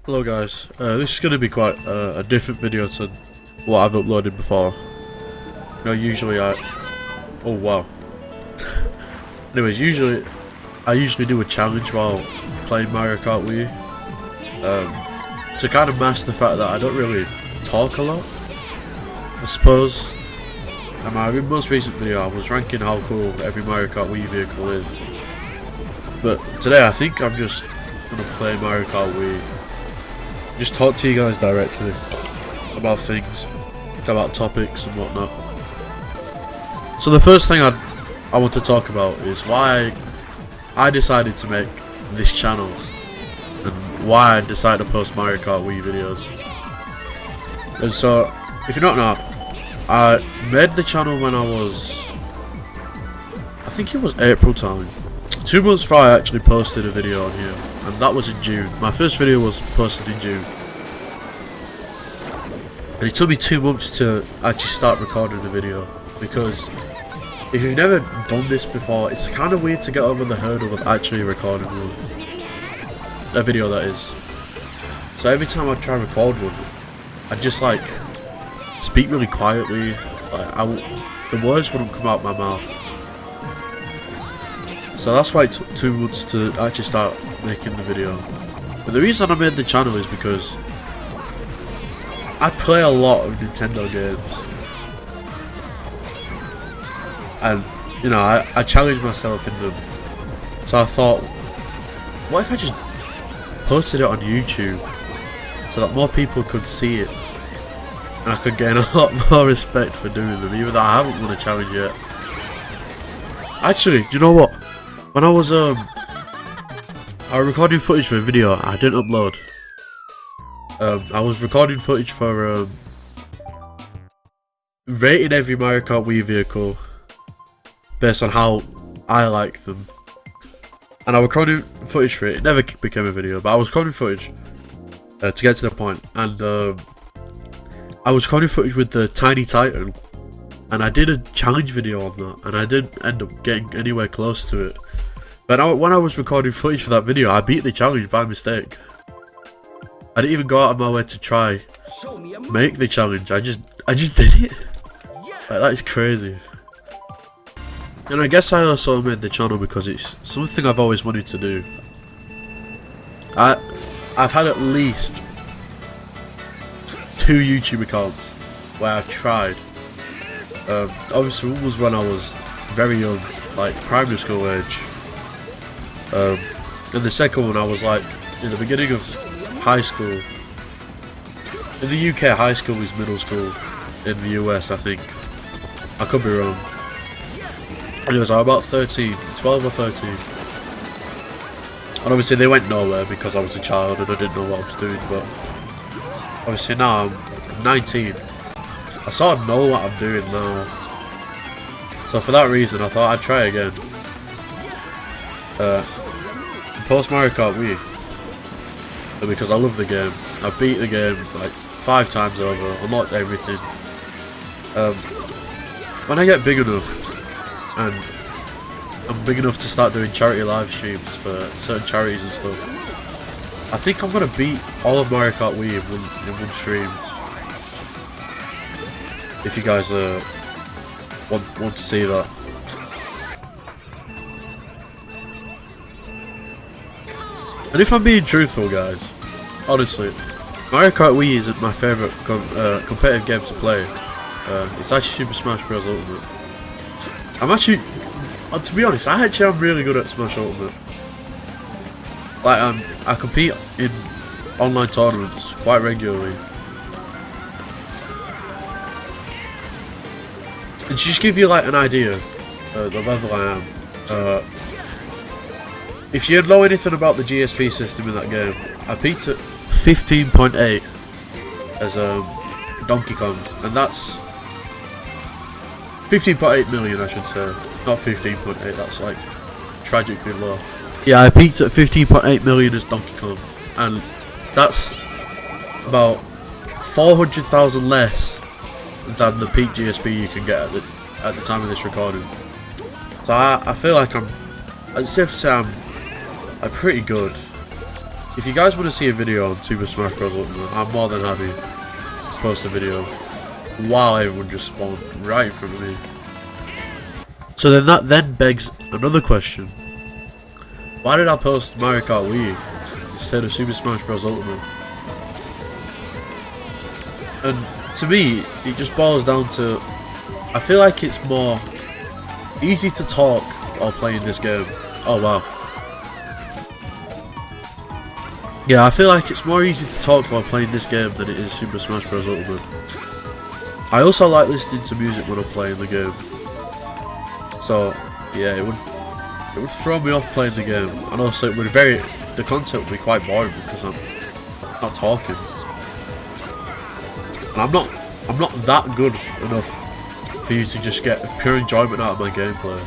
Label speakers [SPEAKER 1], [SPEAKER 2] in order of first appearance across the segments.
[SPEAKER 1] Hello guys, this is going to be quite a different video to what I've uploaded before. Usually oh wow. Anyways, I usually do a challenge while playing Mario Kart Wii. To kind of mask the fact that I don't really talk a lot, I suppose. In my most recent video I was ranking how cool every Mario Kart Wii vehicle is. But today I think I'm just going to play Mario Kart Wii. Just talk to you guys directly about things, about topics and whatnot. So the first thing I want to talk about is why I decided to make this channel and why I decided to post Mario Kart Wii videos. And so, if you don't know, I made the channel when I think it was April time. 2 months before I actually posted a video on here, and that was in June. My first video was posted in June. And it took me 2 months to actually start recording the video, because if you've never done this before, it's kind of weird to get over the hurdle of actually recording one. A video, that is. So every time I try to record one, I just like speak really quietly. The words wouldn't come out my mouth. So that's why it took 2 months to actually start making the video. But the reason I made the channel is because I play a lot of Nintendo games. And, I challenge myself in them. So I thought, what if I just posted it on YouTube so that more people could see it? And I could gain a lot more respect for doing them, even though I haven't won a challenge yet. Actually, do you know what? When I was recording footage for a video I didn't upload. I was recording footage for rating every Mario Kart Wii vehicle based on how I like them. And I was recording footage for it. It never became a video, but I was recording footage to get to the point. And I was recording footage with the Tiny Titan, and I did a challenge video on that, and I didn't end up getting anywhere close to it. But when I was recording footage for that video, I beat the challenge by mistake. I didn't even go out of my way to try make the challenge. I just did it. Like, that is crazy. And I guess I also made the channel because it's something I've always wanted to do. I've had at least 2 YouTube accounts where I've tried. Obviously one was when I was very young, like primary school age. And the second one I was like in the beginning of high school. In the UK, high school is middle school. In the US, I think. I could be wrong. Anyways, I was about 12 or 13. And obviously they went nowhere because I was a child and I didn't know what I was doing, but obviously now I'm 19. I sort of know what I'm doing now. So for that reason I thought I'd try again. Post Mario Kart Wii. Because I love the game. I beat the game like 5 times over, unlocked everything. When I get big enough, and I'm big enough to start doing charity live streams for certain charities and stuff, I think I'm gonna beat all of Mario Kart Wii in one stream. If you guys want to see that. And if I'm being truthful, guys, honestly, Mario Kart Wii isn't my favourite competitive game to play. It's actually Super Smash Bros. Ultimate. To be honest, I'm really good at Smash Ultimate. Like, I compete in online tournaments quite regularly. And to just give you like an idea of the level I am. If you know anything about the GSP system in that game, I peaked at 15.8 as Donkey Kong, and that's 15.8 million, I should say, not 15.8. That's like tragically low. Yeah, I peaked at 15.8 million as Donkey Kong, and that's about 400,000 less than the peak GSP you can get at the time of this recording. So I feel like I'd say I'm pretty good. if you guys want to see a video on Super Smash Bros. Ultimate, I'm more than happy to post a video while everyone just spawned right in front of me. So then that then begs another question. Why did I post Mario Kart Wii instead of Super Smash Bros. Ultimate? And to me, it just boils down to, I feel like it's more easy to talk while playing this game. Oh wow. Yeah, I feel like it's more easy to talk while playing this game than it is Super Smash Bros. Ultimate. I also like listening to music when I'm playing the game. So, yeah, it would throw me off playing the game. And also it would the content would be quite boring because I'm not talking. And I'm not that good enough for you to just get pure enjoyment out of my gameplay.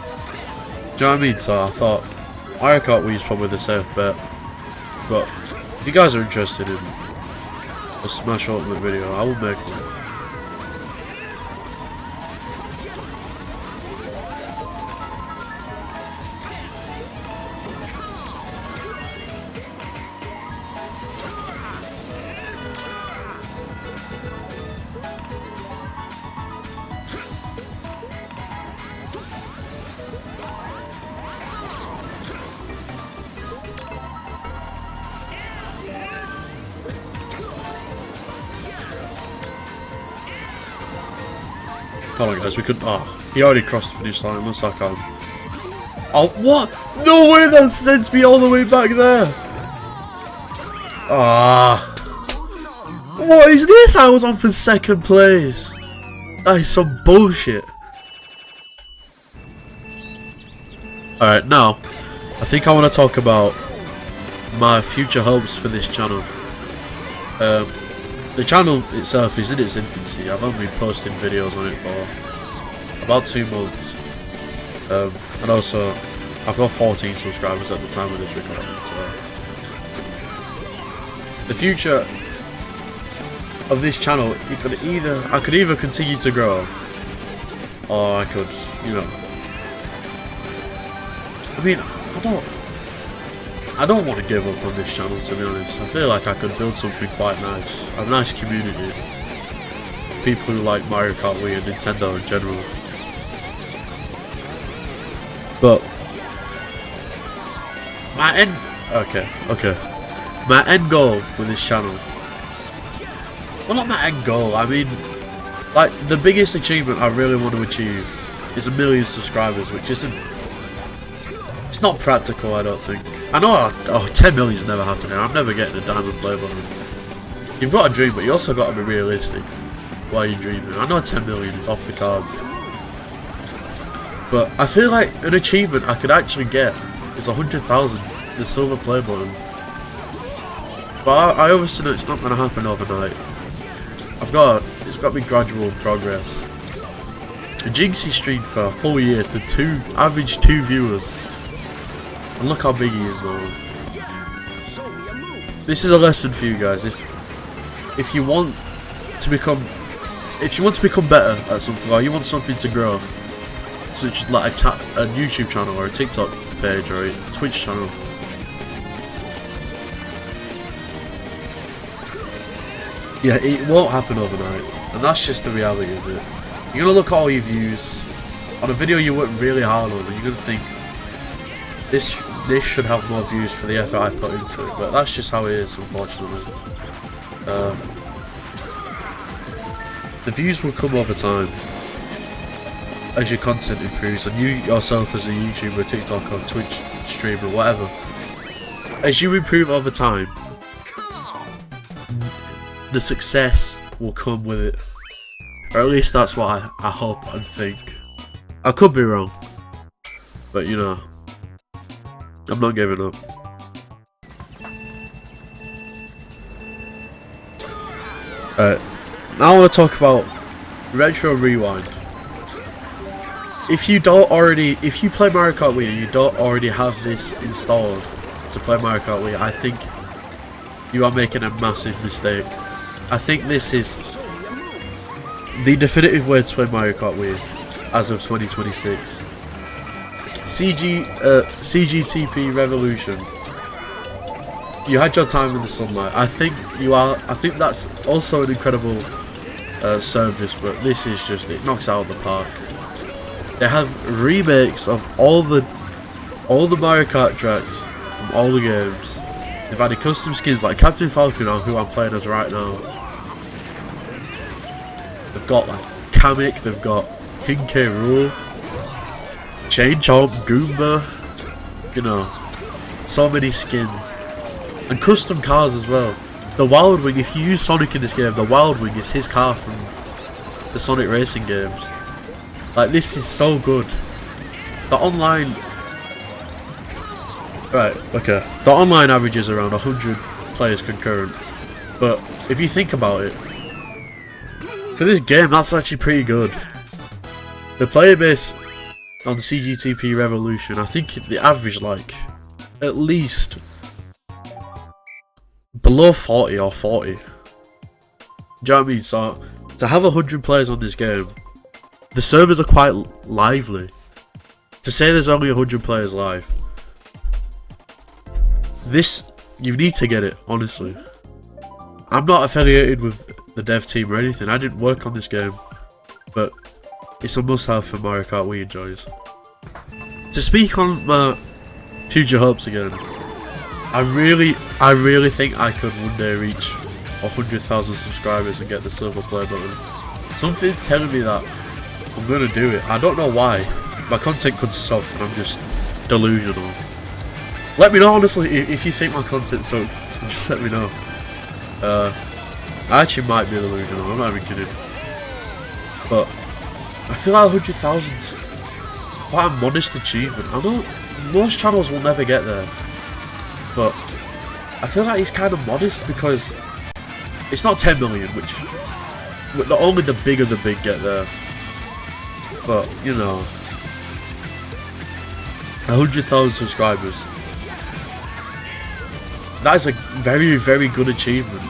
[SPEAKER 1] Do you know what I mean? So I thought Mario Kart Wii is probably the safe bet. But if you guys are interested in a Smash Ultimate video, I will make one. Hold on guys, we couldn't. Oh, he already crossed the finish line. Looks like I'm. Oh, what? No way, that sends me all the way back there. Ah. What is this? I was on for second place. That is some bullshit. Alright, now, I think I want to talk about my future hopes for this channel. The channel itself is in its infancy. I've only been posting videos on it for about 2 months. And also, I've got 14 subscribers at the time of this recording. So the future of this channel, I could either continue to grow, or I could, you know. I mean, I don't want to give up on this channel, to be honest. I feel like I could build something quite nice. A nice community of people who like Mario Kart Wii and Nintendo in general. But my end goal with this channel, well, not my end goal, I mean, like, the biggest achievement I really want to achieve is 1 million subscribers, which isn't, it's not practical, I don't think. I know 10 million is never happening. I'm never getting a diamond play button. You've got a dream, but you also got to be realistic while you're dreaming. I know 10 million is off the cards, but I feel like an achievement I could actually get is 100,000, the silver play button. But I obviously know it's not going to happen overnight. It's got to be gradual progress. Jinxie streamed for a full year to average 2 viewers. And look how big he is now. This is a lesson for you guys. If you want to become better at something, or you want something to grow, such as like a YouTube channel or a TikTok page or a Twitch channel, yeah, it won't happen overnight, and that's just the reality of it. You're gonna look at all your views on a video you worked really hard on, and you're gonna think, this should have more views for the effort I put into it, but that's just how it is, unfortunately. The views will come over time as your content improves, and you yourself as a YouTuber, TikTok or Twitch streamer, whatever, as you improve over time, the success will come with it. Or at least that's what I hope and think. I could be wrong, but you know, I'm not giving up. Alright, now I want to talk about Retro Rewind. If you play Mario Kart Wii and you don't already have this installed to play Mario Kart Wii, I think you are making a massive mistake. I think this is the definitive way to play Mario Kart Wii as of 2026. CGTP Revolution you had your time in the sunlight. I think that's also an incredible service, but this is just, it knocks out of the park. They have remakes of all the Mario Kart tracks from all the games. They've added custom skins like Captain Falcon, who I'm playing as right now. They've got like Kamek, they've got King K. Rool, Chain Chomp, Goomba, you know, so many skins. And custom cars as well. The Wild Wing, if you use Sonic in this game, the Wild Wing is his car from the Sonic Racing games. Like, this is so good. The online... Right, okay. The online average is around 100 players concurrent. But, if you think about it, for this game, that's actually pretty good. The player base on CGTP Revolution, I think the average, like, at least below 40 or 40. Do you know what I mean? So, to have 100 players on this game, the servers are quite lively. To say there's only 100 players live, this, you need to get it, honestly. I'm not affiliated with the dev team or anything, I didn't work on this game, but it's a must-have for Mario Kart Wii enjoys. To speak on my future hopes again, I really think I could one day reach 100,000 subscribers and get the silver play button. Something's telling me that I'm gonna do it. I don't know why. My content could suck and I'm just delusional. Let me know honestly if you think my content sucks. Just let me know. I actually might be delusional, I'm not even kidding. But I feel like 100,000 is quite a modest achievement. I know most channels will never get there, but I feel like it's kind of modest because it's not 10 million, which only the big of the big get there. But, you know, 100,000 subscribers. That is a very, very good achievement.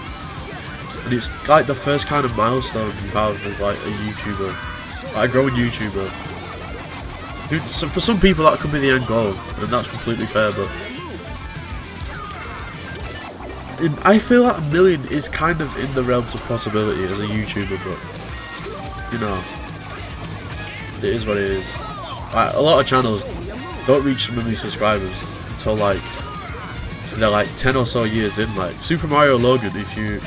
[SPEAKER 1] And it's like the first kind of milestone you have as like a YouTuber, like a growing YouTuber. So for some people that could be the end goal, and that's completely fair, but I feel like 1 million is kind of in the realms of possibility as a YouTuber, but you know, it is what it is. Like, a lot of channels don't reach 1 million subscribers until like they're like 10 or so years in. Like Super Mario Logan, if you're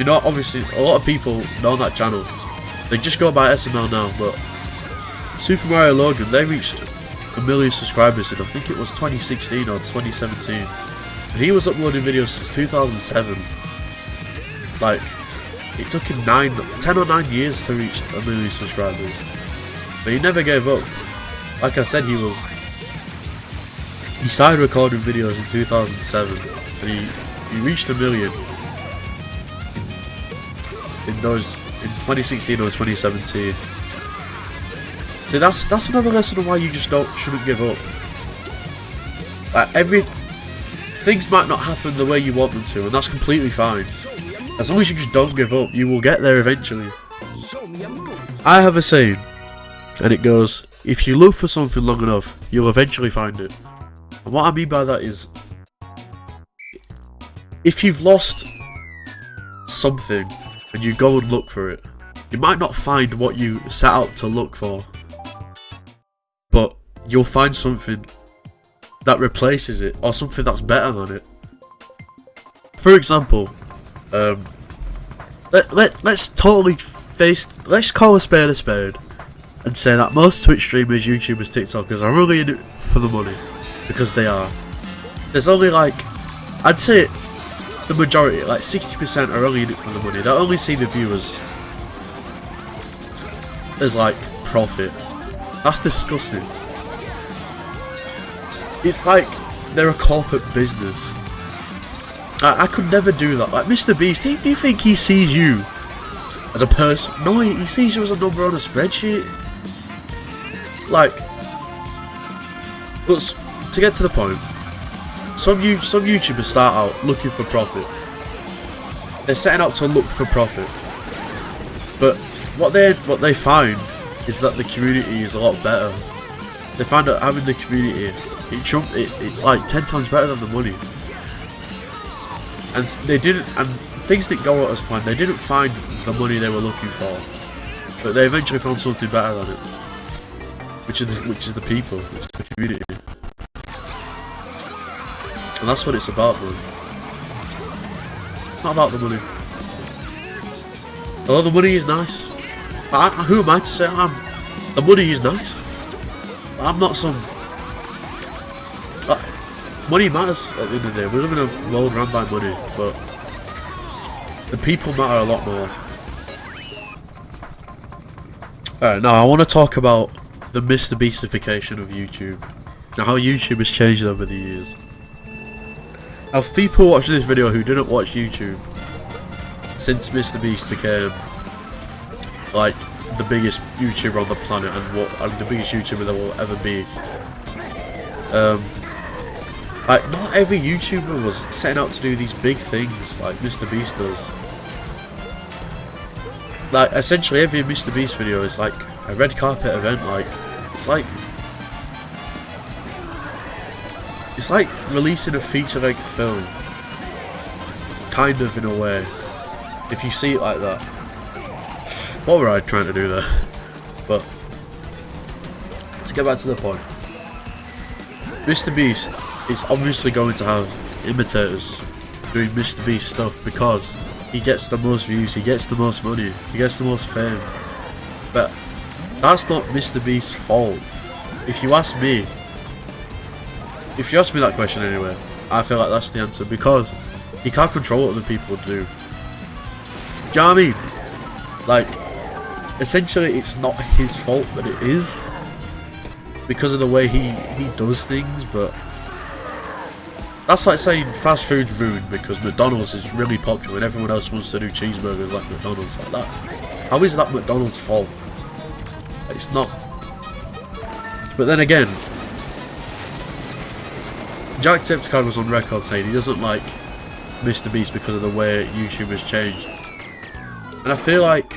[SPEAKER 1] not, obviously a lot of people know that channel, they just go by SML now, but Super Mario Logan, they reached 1 million subscribers in, I think it was 2016 or 2017, and he was uploading videos since 2007. Like, it took him 10 or 9 years to reach 1 million subscribers, but he never gave up. Like I said, he started recording videos in 2007, and he reached 1 million in 2016 or 2017. See, that's another lesson of why you just shouldn't give up. Like, things might not happen the way you want them to, and that's completely fine. As long as you just don't give up, you will get there eventually. I have a saying, and it goes, if you look for something long enough, you'll eventually find it. And what I mean by that is, if you've lost something and you go and look for it, you might not find what you set out to look for, but you'll find something that replaces it, or something that's better than it. For example, let's call a spade, and say that most Twitch streamers, YouTubers, TikTokers are only in it for the money, because they are. There's only like, I'd say the majority, like 60% are only in it for the money. They only see the viewers as like profit. That's disgusting. It's like they're a corporate business. I could never do that. Like Mr. Beast, do you think he sees you as a person? No, he sees you as a number on a spreadsheet. Like, but to get to the point, some YouTubers start out looking for profit. They're setting out to look for profit, but what they find is that the community is a lot better. They find that having the community, it's like 10 times better than the money. and they didn't, and things didn't go out as planned. They didn't find the money they were looking for, but they eventually found something better than it, which is the people, which is the community, and that's what it's about, man. It's not about the money. Although the money is nice, who am I to say the money is nice? I'm not some. Money matters at the end of the day. We live in a world run by money, but the people matter a lot more. Alright, now I want to talk about the Mr. Beastification of YouTube. Now, how YouTube has changed over the years. Now, for people watching this video who didn't watch YouTube since Mr. Beast became like the biggest YouTuber on the planet and the biggest YouTuber there will ever be, like, not every YouTuber was setting out to do these big things like Mr. Beast does. Like, essentially every Mr. Beast video is like a red carpet event. Like, it's like releasing a feature-length film, kind of, in a way, if you see it like that. What were I trying to do there? But to get back to the point, Mr. Beast is obviously going to have imitators doing Mr. Beast stuff because he gets the most views, he gets the most money, he gets the most fame. But that's not Mr. Beast's fault. If you ask me that question anyway, I feel like that's the answer, because he can't control what other people do. Do you know what I mean? Like, essentially it's not his fault that it is, because of the way he does things. But that's like saying fast food's ruined because McDonald's is really popular and everyone else wants to do cheeseburgers like McDonald's. Like that, how is that McDonald's fault? It's not. But then again, Jacksepticeye was on record saying he doesn't like Mr. Beast because of the way YouTube has changed, and I feel like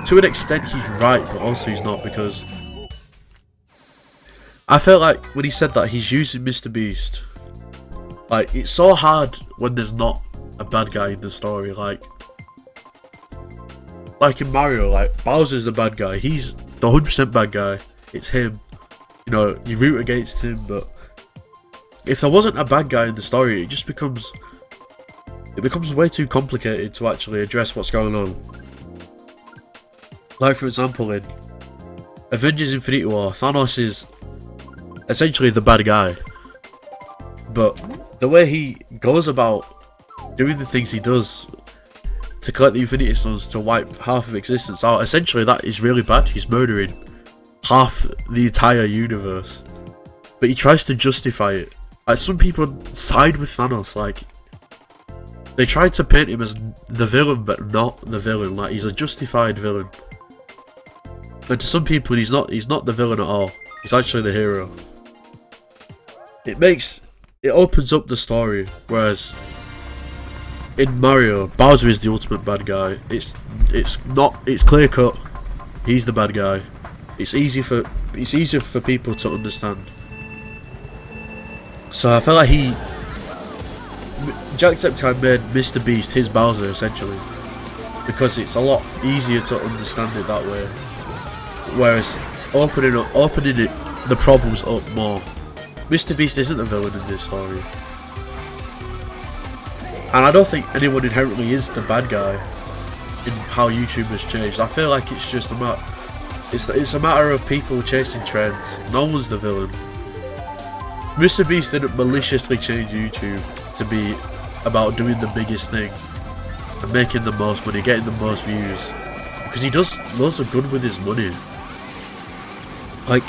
[SPEAKER 1] to an extent he's right, but also he's not, because I felt like when he said that, he's using Mr. Beast. Like, it's so hard when there's not a bad guy in the story. Like in Mario, like, Bowser's the bad guy. He's the 100% bad guy. It's him. You know, you root against him, but if there wasn't a bad guy in the story, it becomes way too complicated to actually address what's going on. Like, for example, in Avengers Infinity War, Thanos is essentially the bad guy, but the way he goes about doing the things he does to collect the Infinity Stones to wipe half of existence out, essentially that is really bad. He's murdering half the entire universe, but he tries to justify it. Like, some people side with Thanos, like, they try to paint him as the villain but not the villain. Like, he's a justified villain, and to some people he's not the villain at all. He's actually the hero. It opens up the story, whereas in Mario, Bowser is the ultimate bad guy. It's clear cut. He's the bad guy. It's easier for people to understand. So I felt like Jacksepticeye made Mr. Beast his Bowser, essentially, because it's a lot easier to understand it that way. Whereas opening the problems up more. Mr. Beast isn't the villain in this story, and I don't think anyone inherently is the bad guy in how YouTube has changed. I feel like it's just it's a matter of people chasing trends. No one's the villain. Mr. Beast didn't maliciously change YouTube to be about doing the biggest thing and making the most money, getting the most views, because he does loads of good with his money. Like,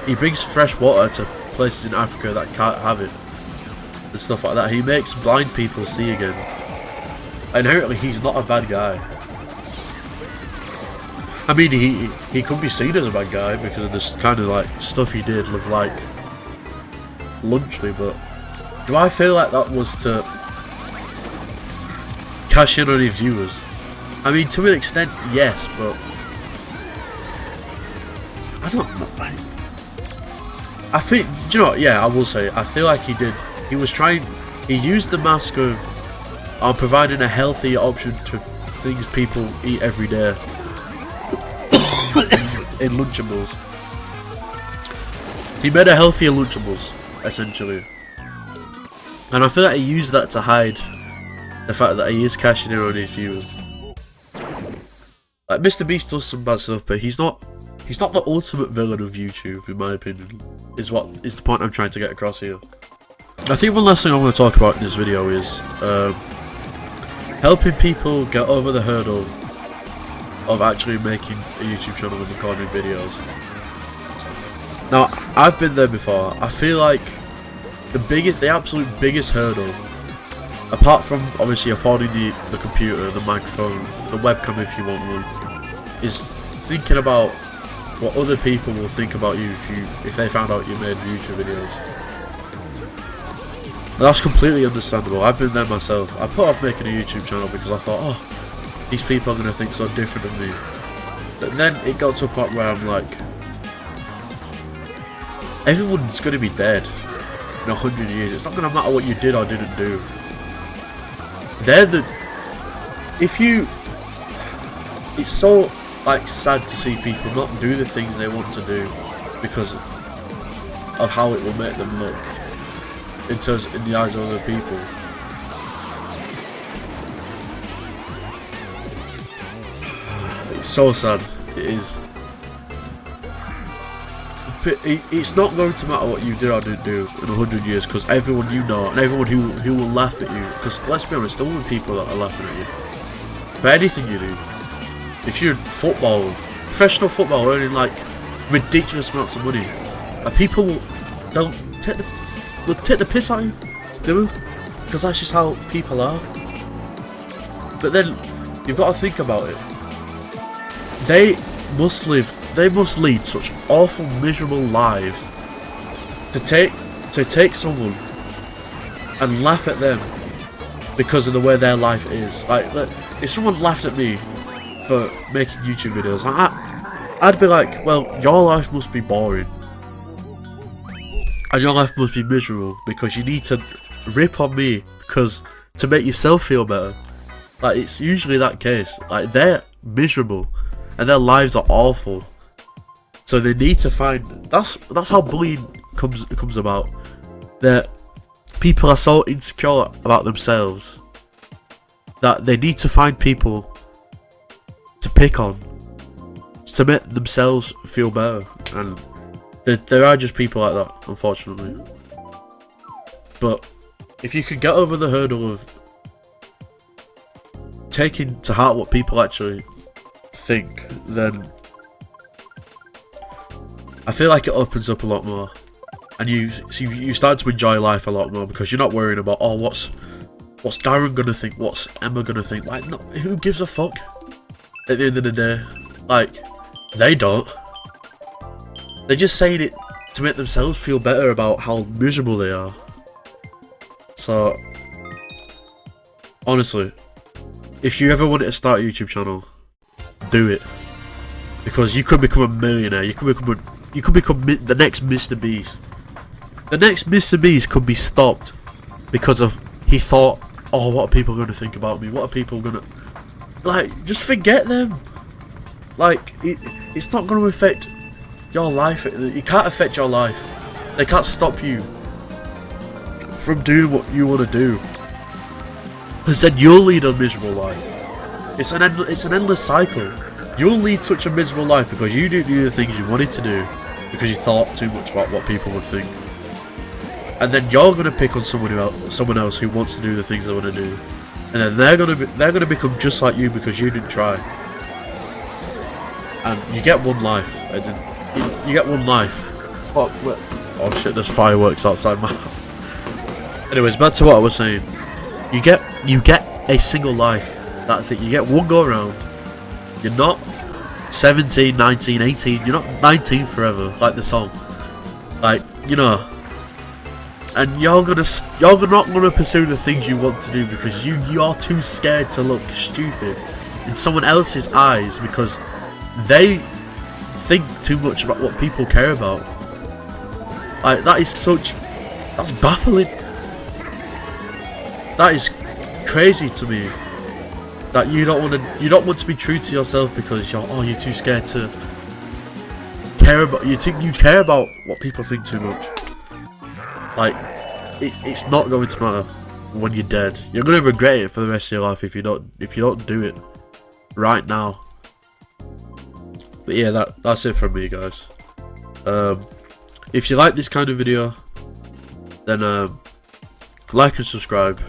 [SPEAKER 1] he brings fresh water to places in Africa that can't have it and stuff like that. He makes blind people see again. Inherently, he's not a bad guy. I mean, he could be seen as a bad guy because of this kind of like stuff he did with like Lunchley, but do I feel like that was to cash in on his viewers? I mean, to an extent, yes, but I don't know. I think, do you know what? Yeah, I will say, I feel like he was trying he used the mask of I'm providing a healthy option to things people eat every day in Lunchables. He made a healthier Lunchables, essentially. And I feel like he used that to hide the fact that he is cashing in on his viewers. Like, Mr. Beast does some bad stuff, but he's not the ultimate villain of YouTube, in my opinion, is the point I'm trying to get across here. I think one last thing I want to talk about in this video is helping people get over the hurdle of actually making a YouTube channel and recording videos. Now, I've been there before. I feel like the absolute biggest hurdle, apart from obviously affording the computer, the microphone, the webcam if you want one, is thinking about what other people will think about you if they found out you made YouTube videos. And that's completely understandable. I've been there myself. I put off making a YouTube channel because I thought, oh, these people are going to think so different of me. But then it got to a point where I'm like, everyone's going to be dead in 100 years. It's not going to matter what you did or didn't do. It's so like sad to see people not do the things they want to do because of how it will make them look in the eyes of other people. It's so sad. It is. But it's not going to matter what you did or didn't do in 100 years, because everyone you know and everyone who will laugh at you, because let's be honest, there will be people that are laughing at you for anything you do. If you're professional football, earning like ridiculous amounts of money, and people they'll take the piss out of you, because that's just how people are. But then you've got to think about it. They must lead such awful, miserable lives to take someone and laugh at them because of the way their life is. Like, if someone laughed at me for making YouTube videos, I'd be like, well, your life must be boring and your life must be miserable because you need to rip on me to make yourself feel better. Like, it's usually that case. Like, they're miserable and their lives are awful, so they need to find. That's how bullying comes about. That people are so insecure about themselves that they need to find people to pick on to make themselves feel better, and there are just people like that, unfortunately. But if you can get over the hurdle of taking to heart what people actually think, then I feel like it opens up a lot more, and you start to enjoy life a lot more, because you're not worrying about, oh, what's Darren gonna think, what's Emma gonna think. Like, no, who gives a fuck at the end of the day? Like, they don't. They're just saying it to make themselves feel better about how miserable they are. So honestly, if you ever wanted to start a YouTube channel, do it, because you could become a millionaire. You could become the next Mr. Beast. The next Mr. Beast could be stopped because of he thought, oh, what are people going to think about me? What are people going to... Like, just forget them. Like, it's not going to affect your life. It can't affect your life. They can't stop you from doing what you want to do, because then you'll lead a miserable life. It's an endless cycle. You'll lead such a miserable life because you didn't do the things you wanted to do, because you thought too much about what people would think. And then you're gonna pick on someone else who wants to do the things they want to do, and then they're gonna become just like you because you didn't try. And you get one life, and then you get one life. Oh shit! There's fireworks outside my house. Anyways, back to what I was saying. You get a single life. That's it. You get one go around. You're not 17, 19, 18. You're not 19 forever, like the song. Like, you know. And you're not gonna pursue the things you want to do because you're too scared to look stupid in someone else's eyes, because they think too much about what people care about. Like, that's baffling. That is crazy to me. That you don't want to be true to yourself because you're too scared to care about. You think you care about what people think too much. Like, it's not going to matter when you're dead. You're gonna regret it for the rest of your life if you don't do it right now. But yeah, that's it from me, guys. If you like this kind of video, then like and subscribe.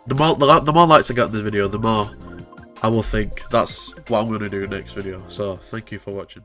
[SPEAKER 1] The more likes I get in the video, the more I will think that's what I'm going to do next video. So thank you for watching.